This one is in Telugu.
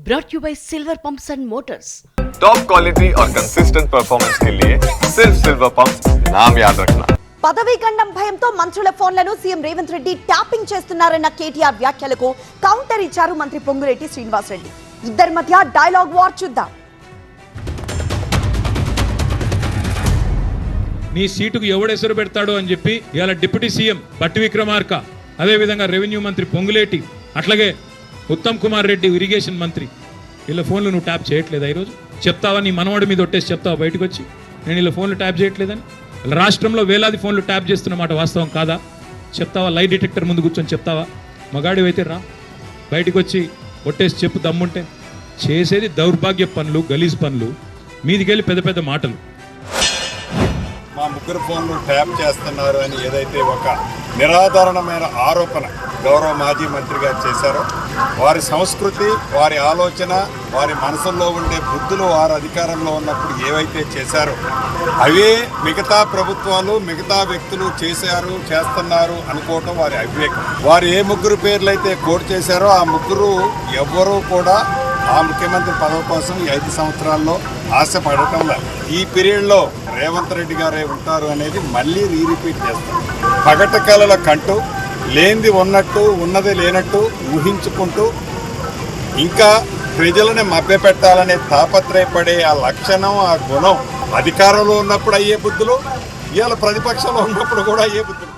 brought you by Silver Pumps and Motors. Top quality और कंसिस्टेंट परफॉर्मेंस के लिए सिर्फ सिल्वर पंप्स नाम याद रखना. పదవీ గండం భయంతో మంత్రుల ఫోన్లను సీఎం రేవంత్ రెడ్డి ట్యాపింగ్ చేస్తున్నారన్న కేటీఆర్ వ్యాఖ్యలకు కౌంటర్ ఇచ్చారు మంత్రి పొంగులేటి శ్రీనివాసరెడ్డి. ఇద్దరి మధ్య డైలాగ్ వార్ చూద్దాం. నీ సీటుకు ఎవడెసరు పెడతాడో అని చెప్పి ఇవాళ డిప్యూటీ సీఎం బట్టి విక్రమార్క, అదేవిధంగా రెవెన్యూ మంత్రి పొంగులేటి, అట్లాగే ఉత్తమ్ కుమార్ రెడ్డి ఇరిగేషన్ మంత్రి, వీళ్ళ ఫోన్లు నువ్వు ట్యాప్ చేయట్లేదా? ఈరోజు చెప్తావా? నీ మనవాడి మీద ఒట్టేసి చెప్తావా బయటకు వచ్చి నేను వీళ్ళ ఫోన్లు ట్యాప్ చేయట్లేదని? రాష్ట్రంలో వేలాది ఫోన్లు ట్యాప్ చేస్తున్నమాట వాస్తవం కాదా? చెప్తావా? లై డిటెక్టర్ ముందు కూర్చొని చెప్తావా? మగాడివైతే రా బయటకు వచ్చి ఒట్టేసి చెప్పు దమ్ముంటే. చేసేది దౌర్భాగ్య పనులు, గలీజ్ పనులు, మీదికెళ్ళి పెద్ద పెద్ద మాటలు. మా ముగ్గురు ఫోన్లు ట్యాప్ చేస్తున్నారు అని ఏదైతే ఒక నిరాధారణమైన ఆరోపణ గౌరవ మాజీ మంత్రి గారు చేశారో, వారి సంస్కృతి, వారి ఆలోచన, వారి మనసుల్లో ఉండే బుద్ధులు వారు అధికారంలో ఉన్నప్పుడు ఏవైతే చేశారో అవే మిగతా ప్రభుత్వాలు, మిగతా వ్యక్తులు చేస్తున్నారు అనుకోవటం వారి అవివేకం. వారు ఏ ముగ్గురు పేర్లైతే కోట్ చేశారో ఆ ముగ్గురు ఎవ్వరూ కూడా ఆ ముఖ్యమంత్రి పదవి కోసం ఈ 5 సంవత్సరాల్లో ఆశపడటం లేదు. ఈ పీరియడ్లో రేవంత్ రెడ్డి గారే ఉంటారు అనేది మళ్ళీ రీరిపీట్ చేస్తారు. పగట కళల కంటూ లేనిది ఉన్నట్టు, ఉన్నది లేనట్టు ఊహించుకుంటూ ఇంకా ప్రజలని మభ్యపెట్టాలనే తాపత్రయపడే ఆ లక్షణం, ఆ గుణం అధికారంలో ఉన్నప్పుడు అయ్యే బుద్ధులు, ఇవాళ ప్రతిపక్షంలో ఉన్నప్పుడు కూడా అయ్యే బుద్ధులు.